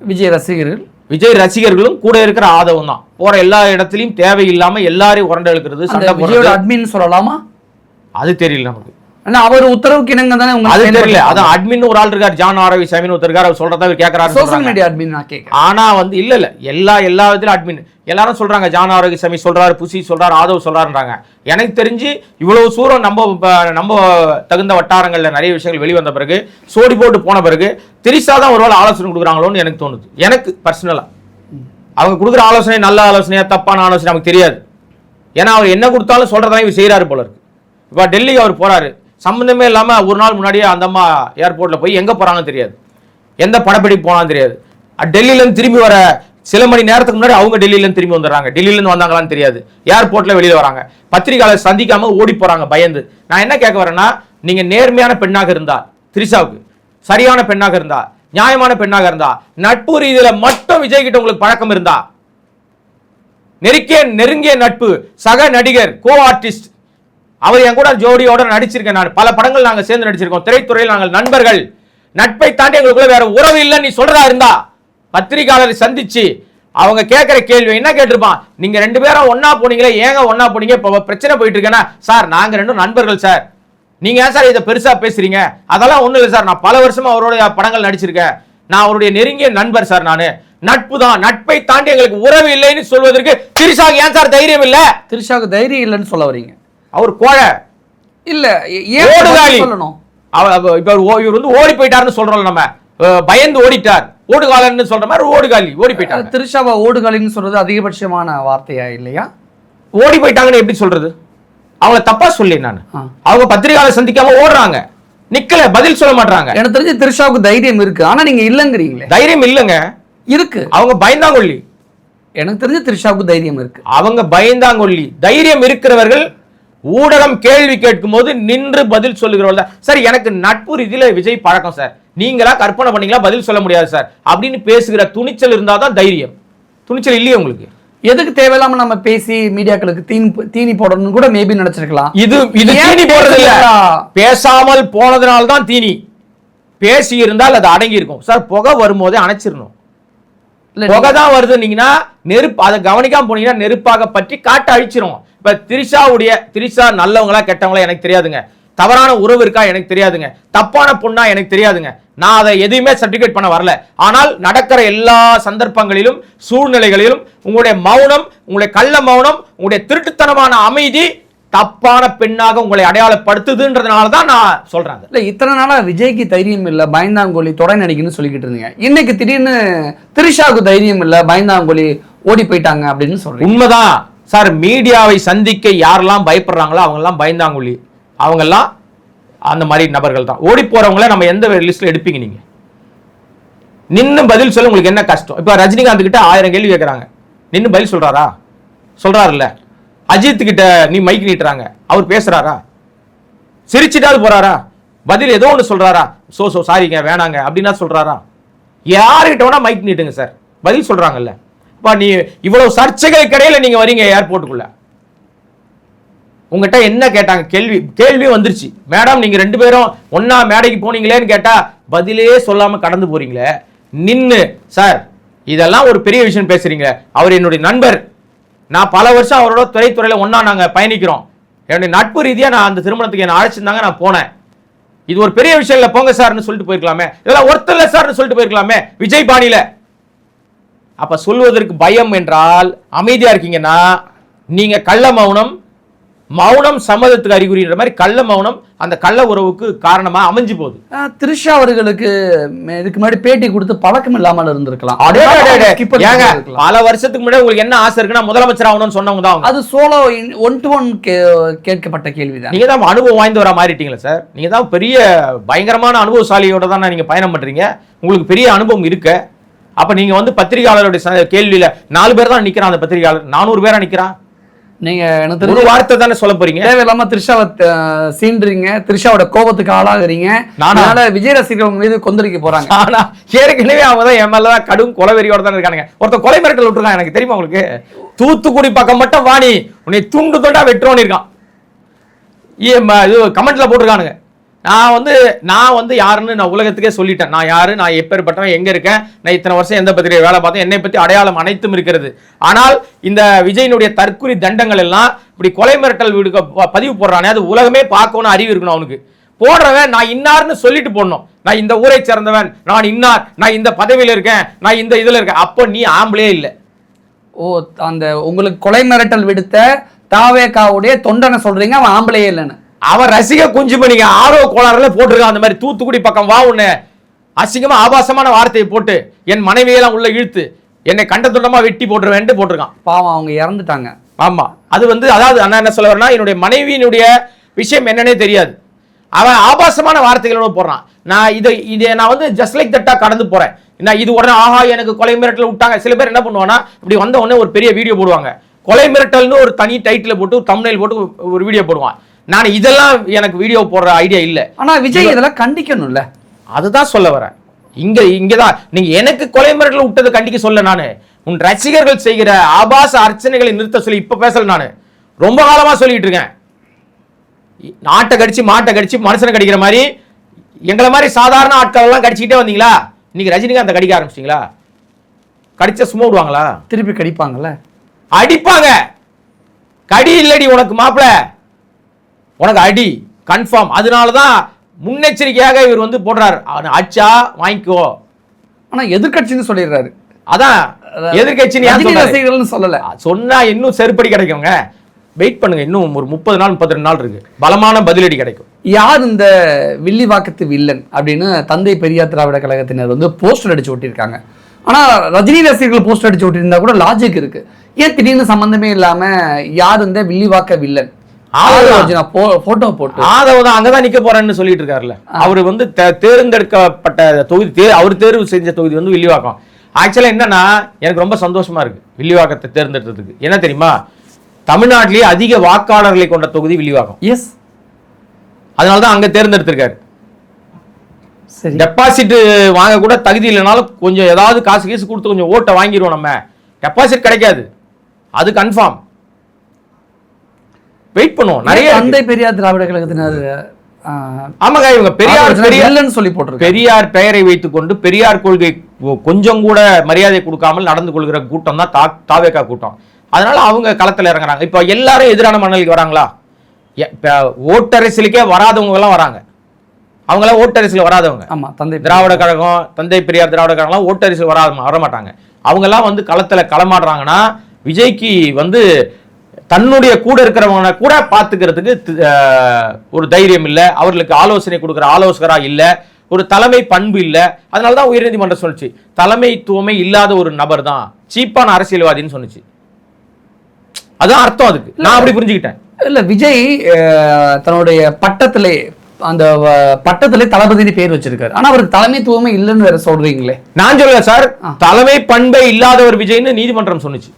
விஜய் ரசிகர்கள். விஜய் ரசிகர்களும் கூட இருக்கிற ஆதவம் தான். போற எல்லா இடத்துலயும் தேவையில்லாம எல்லாரையும் உரண்ட இழுக்கிறது, சண்டை போடுறது. அட்மின் சொல்லலாமா? அது தெரியல நமக்கு. அவர் உத்தரவுக்கு இணங்க தானே அது தெரியல. அதான் அட்மின் ஒரு ஆள் இருக்கார், ஜான் ஆரோக்கியசாமின்னு ஒருத்தர் இருக்கார், அவர் சொல்றதா அவர் கேட்கறாரு. சோஷியல் மீடியா அட்மின் நான் கேட்கிறேன். ஆனா வந்து இல்ல எல்லா விதத்திலும் அட்மின் எல்லாரும் சொல்றாங்க, ஜான் ஆரோக்கியசாமி சொல்றாரு, புசி சொல்றாரு, ஆதவ் சொல்றாருன்றாங்க. எனக்கு தெரிஞ்சு இவ்வளவு சூரம் நம்ம தகுந்த வட்டாரங்கள்ல நிறைய விஷயங்கள் வெளிவந்த பிறகு, சோடி போட்டு போன பிறகு திரிசா தான் ஒருவேளை ஆலோசனை கொடுக்குறாங்களோன்னு எனக்கு தோணுது. எனக்கு பர்சனலா அவங்க கொடுக்குற ஆலோசனை நல்ல ஆலோசனையா தப்பான ஆலோசனை நமக்கு தெரியாது. ஏன்னா அவர் என்ன கொடுத்தாலும் சொல்றதான் இவர் செய்யறாரு போல இருக்கு. இப்ப டெல்லிக்கு அவர் போறாரு, சம்பந்தமே இல்லாம ஒரு நாள் முன்னாடியே அந்த அம்மா ஏர்போர்ட்ல போய் எங்க போறாங்கன்னு தெரியாது, எந்த படப்பிடிப்பு போனாலும் தெரியாது. டெல்லியில இருந்து திரும்பி வர சில மணி நேரத்துக்கு முன்னாடி அவங்க டெல்லியில இருந்து திரும்பி வந்துடுறாங்க. டெல்லியில இருந்து வந்தாங்களான்னு தெரியாது, ஏர்போர்ட்ல வெளியில வராங்க, பத்திரிகையாளர் சந்திக்காம ஓடி போறாங்க பயந்து. நான் என்ன கேட்க வரேன்னா, நீங்க நேர்மையான பெண்ணாக இருந்தா, திரிஷாவுக்கு சரியான பெண்ணாக இருந்தா, நியாயமான பெண்ணாக இருந்தா, நட்பு ரீதியில மட்டும் விஜய் கிட்ட உங்களுக்கு பழக்கம் இருந்தா, நெருங்கிய நட்பு, சக நடிகர், கோ ஆர்டிஸ்ட், அவர் என் கூட ஜோடியோட நடிச்சிருக்கேன், நான் பல படங்கள் நாங்க சேர்ந்து நடிச்சிருக்கோம், திரைத்துறையில் நாங்கள் நண்பர்கள், நட்பை தாண்டி எங்களுக்குள்ள வேற உறவு இல்லைன்னு நீ சொல்றதா இருந்தா, பத்திரிகையாளரை சந்திச்சு அவங்க கேட்கிற கேள்வி என்ன கேட்டிருப்பான், நீங்க 2 பேரும் ஒன்னா போனீங்களே, ஏங்க ஒன்னா போனீங்க, இப்ப பிரச்சனை போயிட்டு இருக்கேன்னா, சார் நாங்க 2 நண்பர்கள் சார், நீங்க ஏன் சார் இதை பெருசா பேசுறீங்க, அதெல்லாம் ஒண்ணு இல்லை சார், நான் பல வருஷமா அவருடைய படங்கள் நடிச்சிருக்கேன், நான் அவருடைய நெருங்கிய நண்பர் சார், நானு நட்பு தான், நட்பை தாண்டி எங்களுக்கு உறவு இல்லைன்னு சொல்வதற்கு திரிஷாவுக்கு ஏன் சார் தைரியம் இல்ல? திரிஷாவுக்கு தைரியம் இல்லைன்னு சொல்ல வரீங்க? அவர் கோழை இல்ல, ஏன் சொல்லணும்? இப்ப இவர் வந்து ஓடி போயிட்டாருன்னு சொல்றோம், நம்ம பயந்து ஓடிட்டார், ஓடுகாலன்னு சொல்ற மாதிரி ஓடுகாலி ஓடி போயிட்டாங்க. திரிஷாவை ஓடுகாலின்னு சொல்றது அதிகபட்சமான வார்த்தையா இல்லையா? ஓடி போயிட்டாங்கன்னு எப்படி சொல்றது? அவங்கள தப்பா சொல்லி நான், அவங்க பத்திரிகையாளர் சந்திக்காம ஓடுறாங்க, நிக்கல, பதில் சொல்ல மாட்டாங்க. எனக்கு தெரிஞ்சு திரிஷாவுக்கு தைரியம் இருக்கு, ஆனா நீங்க இல்லங்கிறீங்களே. தைரியம் இல்லங்க, இருக்கு. அவங்க பயந்தாங்கொல்லி. எனக்கு தெரிஞ்சு திரிஷாவுக்கு தைரியம் இருக்கு. அவங்க பயந்தாங்கொல்லி. தைரியம் இருக்கிறவர்கள் ஊடகம் கேள்வி கேட்கும் போது நின்று பதில் சொல்லுகிறவர்கள் தான். சார் எனக்கு நட்பு ரீதியில விஜய் பழக்கம் சார், நீங்களா கற்பனை பண்ணீங்களா பதில் சொல்ல முடியாது சார் அப்படின்னு பேசுகிற துணிச்சல் இருந்தாதான் தைரியம். துணிச்சல் இல்லையே உங்களுக்கு. எதுக்கு தேவையில்லாம நம்ம பேசி மீடியாக்களுக்கு தீனி போடணும்னு கூட மேபி நினைச்சிருக்கலாம். இது தீனி போடுறது இல்ல, பேசாமல் போனதுனால தான் தீனி. பேசி இருந்தால் அது அடங்கி இருக்கும் சார். புகை வரும்போதே அணைச்சிடணும். புகை தான் வருதுன்னீங்கன்னா நெருப்பு, அதை கவனிக்காம போனீங்கன்னா நெருப்பாக பற்றி காட்ட அழிச்சிரும். இப்ப திரிஷா நல்லவங்களா கெட்டவங்களா எனக்கு தெரியாதுங்க, தவறான உறவு இருக்கா எனக்கு தெரியாதுங்க, தப்பான பொண்ணா எனக்கு தெரியாதுங்க. நான் அதை எதையுமே சர்டிபிகேட் பண்ண வரல. ஆனால் நடக்கிற எல்லா சந்தர்ப்பங்களிலும் சூழ்நிலைகளிலும் உங்களுடைய மௌனம், உங்களுடைய கள்ள மௌனம், உங்களுடைய திருட்டுத்தனமான அமைதி தப்பான பெண்ணாக உங்களை அடையாளப்படுத்துதுன்றதுனால தான் நான் சொல்றேன். இல்ல இத்தனை நாளா விஜய்க்கு தைரியம் இல்ல, பயந்தாங்கோலி தொடை நடிக்கணும்னு சொல்லிக்கிட்டு இருந்தீங்க. இன்னைக்கு திடீர்னு திரிஷாவுக்கு தைரியம் இல்ல, பயந்தாங்கோலி ஓடி போயிட்டாங்க அப்படின்னு சொல்றீங்க. உண்மைதான் சார். மீடியாவை சந்திக்க யாரெல்லாம் பயப்படுறாங்களோ அவங்க எல்லாம் பயந்தாங்கொல்லி, அவங்க எல்லாம் அந்த மாதிரி நபர்கள் தான். ஓடி போறவங்கள நம்ம எந்த லிஸ்ட்ல எடுப்பீங்க நீங்க? நின்னு பதில் சொல்ல உங்களுக்கு என்ன கஷ்டம்? இப்ப ரஜினிகாந்த் கிட்ட 1000 கேள்வி கேட்கறாங்க, நின்னு பதில் சொல்றாரா? சொல்றாருல்ல. அஜித் கிட்ட நீ மைக் நீட்டுறாங்க, அவர் பேசுறாரா? சிரிச்சிட்டாது போறாரா? பதில் ஏதோ ஒன்று சொல்றாரா? சோ சாரிங்க வேணாங்க அப்படின்னா சொல்றாரா? யாருக்கிட்ட வேணா மைக் நீட்டுங்க சார், பதில் சொல்றாங்கல்ல. அப்ப நீ இவ்வளவு சர்ச்சைகளுக்கு இடையில நீங்க வரீங்க ஏர்போர்ட்டுக்குள்ள, உங்ககிட்ட என்ன கேட்டாங்க? கேள்வி வந்துருச்சு. மேடம் நீங்க 2 பேரும் ஒன்னா மேடைக்கு போனீங்களேன்னு கேட்டா பதிலே சொல்லாம கடந்து போறீங்களே. நின்னு சார் இதெல்லாம் ஒரு பெரிய விஷயம் பேசுறீங்க, அவர் என்னுடைய நண்பர், நான் பல வருஷம் அவரோட துறையில ஒன்னா நாங்க பயணிக்கிறோம், என்னுடைய நட்பு ரீதியா நான் அந்த திருமணத்துக்கு என்ன அழைச்சிருந்தாங்க, நான் போனேன், இது ஒரு பெரிய விஷயம் இல்ல போங்க சார்னு சொல்லிட்டு போயிருக்கலாமே. இதெல்லாம் ஒருத்தர் இல்ல சார்னு சொல்லிட்டு போயிருக்கலாமே விஜய் பாணியில. அப்ப சொல்வதற்கு பயம் என்றால் அமைதியா இருக்கீங்கன்னா நீங்க கள்ள மௌனம் சம்மதத்துக்கு அறிகுறின்ற மாதிரி கள்ள மௌனம் அந்த கள்ள உறவுக்கு காரணமா அமைஞ்சு போகுது. திரிஷா அவர்களுக்கு இதுக்கு முன்னாடி பேட்டி கொடுத்து பழக்கம் இல்லாமல் இருந்திருக்கலாம். பல வருஷத்துக்கு முன்னாடி உங்களுக்கு என்ன ஆசை இருக்குன்னா முதலமைச்சர் ஆகணும்னு சொன்னவங்க தான். அது சோலோ 1-to-1 கேட்கப்பட்ட கேள்விதான். நீங்க தான் அனுபவம் வாய்ந்தவரா மாறிட்டீங்களா சார்? நீங்க தான் பெரிய பயங்கரமான அனுபவசாலியோட தான் நீங்க பயணம் பண்றீங்க, உங்களுக்கு பெரிய அனுபவம் இருக்கு. அப்ப நீங்க வந்து பத்திரிகையாளருடைய கேள்வியில 4 பேர் தான் நிக்கிறான், அந்த பத்திரிகையாளர் 400 பேரா நிக்கிறான். நீங்க எனக்கு ஒரு வார்த்தை தானே சொல்ல போறீங்க? தேவையில்லாம திரிஷாவை சீன்றீங்க, திரிஷாவோட கோபத்துக்கு ஆளாகிறீங்க. அதனால விஜய் ரசிகர்கள் மீது கொந்தளிக்க போறாங்க. ஆனா ஏற்கனவே அவங்க தான் என் மேலதான் கடும் கொலைவெறியோட தான் இருக்கானுங்க. ஒருத்தர் கொலை மிரட்டல் விட்டுருக்கான், எனக்கு தெரியுமா உங்களுக்கு? தூத்துக்குடி பக்கம் மட்டும் வாணி உன்னை துண்டு தொண்டா வெட்டுறோன்னு இருக்கான். கமெண்ட்ல போட்டிருக்கானுங்க. நான் வந்து யாருன்னு நான் உலகத்துக்கே சொல்லிட்டேன். நான் யாரு, நான் எப்பேற்பட்டவன், எங்க இருக்கேன், நான் இத்தனை வருஷம் எந்த பத்திரிகை வேலை பார்த்தேன், என்னை பத்தி அடையாளம் அனைத்தும் இருக்கிறது. ஆனால் இந்த விஜயனுடைய தற்குறி தண்டங்கள் எல்லாம் இப்படி கொலை மிரட்டல் பதிவு போடுறானே, அது உலகமே பார்க்கணும், அறிவு இருக்கணும் அவனுக்கு. போடுறவன் நான் இன்னார்னு சொல்லிட்டு போடணும், நான் இந்த ஊரை சேர்ந்தவன், நான் இன்னார், நான் இந்த பதவியில் இருக்கேன், நான் இந்த இதுல இருக்கேன். அப்போ நீ ஆம்பளே இல்லை. ஓ, அந்த உங்களுக்கு கொலை மிரட்டல் விடுத்த தாவேகாவுடைய தொண்டனை சொல்றீங்க, அவன் ஆம்பளையே இல்லைன்னு. அவன் ரசிக குஞ்சு பண்ணிங்க ஆர்வ கோளாறுல போட்டிருக்கான். அந்த மாதிரி தூத்துக்குடி பக்கம் வா உன்னை அசிங்கமா ஆபாசமான வார்த்தையை போட்டு என் மனைவியெல்லாம் உள்ள இழுத்து என்னை கண்ட துண்டமா வெட்டி போட்டுருவேன்ட்டு போட்டிருக்கான். பாவம், அவங்க இறந்துட்டாங்க. ஆமா, அது அதாவது அண்ணா என்ன சொல்ல வரேன்னா, என்னுடைய மனைவியினுடைய விஷயம் என்னன்னே தெரியாது, அவன் ஆபாசமான வார்த்தைகளோட போடுறான். நான் இதை நான் ஜஸ்ட் லைக் தட்டா கடந்து போறேன். நான் இது உடனே ஆஹா எனக்கு கொலை மிரட்டல் விட்டாங்க. சில பேர் என்ன பண்ணுவாங்கன்னா இப்படி வந்த உடனே ஒரு பெரிய வீடியோ போடுவாங்க, கொலை மிரட்டல்னு ஒரு தனி டைட்டில் போட்டு ஒரு தம்ப்நெயில் போட்டு ஒரு வீடியோ போடுவான். நான் இதெல்லாம் எனக்கு வீடியோ போடுற ஐடியா இல்ல. ஆனா விஜய் இதெல்லாம் கண்டிக்கணும்ல, அதுதான் சொல்ல வரேன். இங்கதான் நீங்க எனக்கு கொலை மிரட்டல் விட்டது கண்டிக்க சொல்ல, நானு உன் ரசிகர்கள் செய்கிற ஆபாச அர்ச்சனைகளை நிறுத்த சொல்லி இப்ப பேசல, நானு ரொம்ப காலமா சொல்லிட்டு இருக்கேன். நாட்டை கடிச்சு மாட்டை கடிச்சு மனுஷனை கடிக்கிற மாதிரி எங்களை மாதிரி சாதாரண ஆட்கள் எல்லாம் கடிச்சுக்கிட்டே வந்தீங்களா, இன்னைக்கு ரஜினிகாந்த் கடிக்க ஆரம்பிச்சிட்டீங்களா? கடிச்ச சும்மா விடுவாங்களா? திருப்பி கடிப்பாங்கல்ல, அடிப்பாங்க. கடி இல்லடி உனக்கு மாப்பிள, உனக்கு அடி கன்ஃபார்ம். அதனாலதான் முன்னெச்சரிக்கையாக இவர் போடுறாரு, அச்சா வாங்கிக்கோ. ஆனா எதிர்கட்சின்னு சொல்லிடுறாரு. அதான் எதிர்கட்சி சொல்லல, சொன்னா இன்னும் செருப்படி கிடைக்குங்க. வெயிட் பண்ணுங்க, இன்னும் ஒரு 30 நாள் 32 நாள் இருக்கு, பலமான பதிலடி கிடைக்கும். யார் இந்த வில்லிவாக்கத்து வில்லன் அப்படின்னு தந்தை பெரியார் திராவிட கழகத்தினர் போஸ்டர் அடிச்சு ஒட்டியிருக்காங்க. ஆனா ரஜினி ரசிகர்கள் போஸ்டர் அடிச்சு ஒட்டியிருந்தா கூட லாஜிக் இருக்கு. ஏன் திடீர்னு சம்பந்தமே இல்லாம யார் இந்த வில்லிவாக்க வில்லன் ஆதவ அர்ஜுனா போட்டோ போட்டு ஆதவ தான் அங்கதான் நிக்க போறேன்னு சொல்லிட்டு இருக்காருல்ல. அவரு வந்து தேர்ந்தெடுக்கப்பட்ட தொகுதி, அவர் தேர்வு செஞ்ச தொகுதி வந்து வில்லிவாக்கம். ஆக்சுவலா என்னன்னா எனக்கு ரொம்ப சந்தோஷமா இருக்கு வில்லிவாக்கத்தை தேர்ந்தெடுத்ததுக்கு. என்ன தெரியுமா, தமிழ்நாட்டிலேயே அதிக வாக்காளர்களை கொண்ட தொகுதி வில்லிவாக்கம். எஸ், அதனாலதான் அங்க தேர்ந்தெடுத்திருக்காரு. சரி, டெபாசிட் வாங்க கூட தகுதி இல்லைனாலும் கொஞ்சம் ஏதாவது காசு கீசு கொடுத்து கொஞ்சம் ஓட்டை வாங்கிடுவோம். நம்ம டெபாசிட் கிடைக்காது, அது கன்ஃபார்ம். வெயிட் பண்ணுவோம். நிறைய தந்தை பெரியார் திராவிட கழகத்தினர் ஆமாங்க, இவங்க பெரியார் சொல்லி போட்டு பெரியார் பெயரை வைத்துக் கொண்டு பெரியார் கொள்கை கொஞ்சம் கூட மரியாதை கொடுக்காமல் நடந்து கொள்கிற கூட்டம் தான் தாவேகா கூட்டம். அதனால அவங்க களத்துல இறங்குறாங்க. இப்ப எல்லாரும் எதிரான மனநிலைக்கு வராங்களா? ஓட்டரசியலுக்கே வராதவங்க எல்லாம் வராங்க. அவங்களாம் ஓட்டரசியல் வராதவங்க. ஆமா, தந்தை திராவிட கழகம், தந்தை பெரியார் திராவிட கழகம்லாம் ஓட்டரசியல் வரமாட்டாங்க. அவங்க எல்லாம் வந்து களத்துல களமாடுறாங்கன்னா விஜய்க்கு வந்து தன்னுடைய கூட இருக்கிறவங்க கூட பார்த்துக்கிறதுக்கு ஒரு தைரியம் இல்லை, அவர்களுக்கு ஆலோசனை கொடுக்குற ஆலோசகரா இல்லை, ஒரு தலைமை பண்பு இல்லை. அதனாலதான் உயர்நீதிமன்றம் சொல்லிச்சு தலைமைத்துவமே இல்லாத ஒரு நபர் தான் சீப்பான அரசியல்வாதின்னு சொன்னிச்சு. அதான் அர்த்தம். அதுக்கு நான் அப்படி புரிஞ்சுக்கிட்டேன். இல்ல, விஜய் தன்னுடைய பட்டத்திலே அந்த பட்டத்திலே தளபதினு பேர் வச்சிருக்காரு. ஆனா அவருக்கு தலைமைத்துவமே இல்லைன்னு வேற சொல்றீங்களே. நான் சொல்லல சார், தலைமை பண்பை இல்லாதவர் விஜய்னு நீதிமன்றம் சொன்னிச்சு.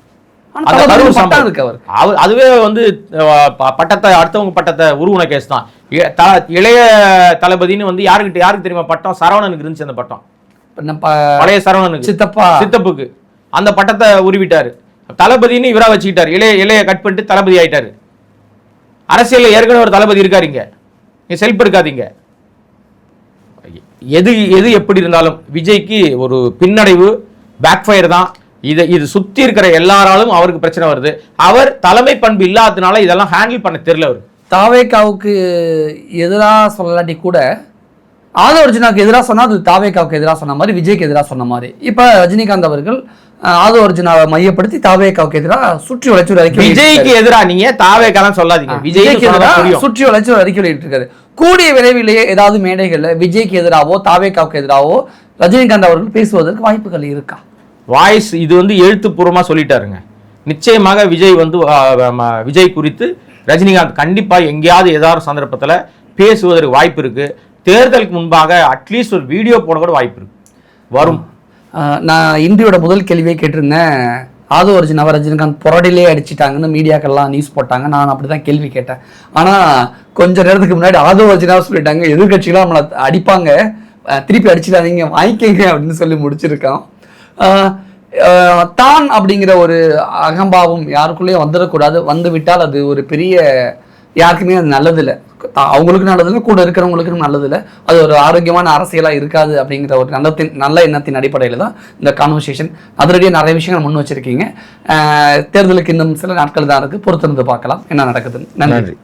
அதுவே வந்து பட்டத்தை அடுத்தவங்க பட்டத்தை உருவன கேஸ் தான். இளைய தளபதினு வந்து யாருக்கு தெரியுமா பட்டம்? சரவணனுக்கு இருந்துச்சு அந்த பட்டம். பழைய சரவணனுக்கு, சித்தப்புக்கு அந்த பட்டத்தை உருவிட்டாரு. தளபதினு இவரா வச்சுக்கிட்டாரு. இளைய கட் பண்ணிட்டு தளபதி ஆயிட்டாரு. அரசியல் ஏற்கனவே ஒரு தளபதி இருக்காரு. இங்க செல்ஃப் எடுக்காதீங்க. எது எப்படி இருந்தாலும் விஜய்க்கு ஒரு பின்னடைவு, பேக்ஃபயர் தான். இது சுத்தி இருக்கிற எல்லாராலும் அவருக்கு பிரச்சனை வருது. அவர் தலைமை பண்பு இல்லாததுனால இதெல்லாம் ஹேண்டில் பண்ண தெரியல. அவர் தாவேகாவுக்கு எதிராக சொல்லலாட்டி கூட ஆதவ அர்ஜுனாவுக்கு எதிராக சொன்னா அது தாவேகாவுக்கு எதிராக சொன்ன மாதிரி, விஜய்க்கு எதிராக சொன்ன மாதிரி. இப்ப ரஜினிகாந்த் அவர்கள் ஆதவ அர்ஜுனாவை மையப்படுத்தி தாவேகாவுக்கு எதிராக சுற்றி வளைச்சு ஒரு அறிக்கை. விஜய்க்கு எதிராக நீங்க தாவேகாலாம் சொல்லாதீங்க. விஜய்க்கு எதிராக சுற்றி வளைச்சு ஒரு அறிக்கை வெளியிட்டு இருக்காரு. கூடிய விரைவிலேயே ஏதாவது மேடைகள்ல விஜய்க்கு எதிராகவோ தாவேகாவுக்கு எதிராகவோ ரஜினிகாந்த் அவர்கள் பேசுவதற்கு வாய்ப்புகள் இருக்கா? வாய்ஸ் இது வந்து எழுத்துப்பூர்வமா சொல்லிட்டாருங்க. நிச்சயமாக விஜய் குறித்து ரஜினிகாந்த் கண்டிப்பா எங்கேயாவது ஏதாவது சந்தர்ப்பத்தில் பேசுவதற்கு வாய்ப்பு இருக்கு. தேர்தலுக்கு முன்பாக அட்லீஸ்ட் ஒரு வீடியோ போட கூட வாய்ப்பு இருக்கு, வரும். நான் இந்தியோட முதல் கேள்வியை கேட்டிருந்தேன். ஆதவ அர்ஜுனாவை ரஜினிகாந்த் புரடிலே அடிச்சிட்டாங்கன்னு மீடியாக்கள்லாம் நியூஸ் போட்டாங்க. நான் அப்படிதான் கேள்வி கேட்டேன். ஆனா கொஞ்ச நேரத்துக்கு முன்னாடி ஆதவ அர்ஜுனாவை சொல்லிட்டாங்க எதிர்கட்சிகளாம் நம்மளை அடிப்பாங்க, திருப்பி அடிச்சிடாதீங்க, வாங்கிக்கங்க அப்படின்னு சொல்லி முடிச்சிருக்கான். தான் அப்படிங்கிற ஒரு அகம்பாவம் யாருக்குள்ளேயும் வந்துடக்கூடாது. வந்து விட்டால் அது ஒரு பெரிய, யாருக்குமே அது நல்லதில்லை. அவங்களுக்கு நல்லதில்லை, கூட இருக்கிறவங்களுக்கும் நல்லதில்லை. அது ஒரு ஆரோக்கியமான அரசியலாக இருக்காது அப்படிங்கிற ஒரு நல்ல எண்ணத்தின் அடிப்படையில் தான் இந்த கான்வர்சேஷன். அதிரடியாக நிறைய விஷயங்கள் முன் வச்சிருக்கீங்க. தேர்தலுக்கு இன்னும் சில நாட்கள் தான் இருக்குது, பொறுத்திருந்து பார்க்கலாம் என்ன நடக்குதுன்னு. நன்றி.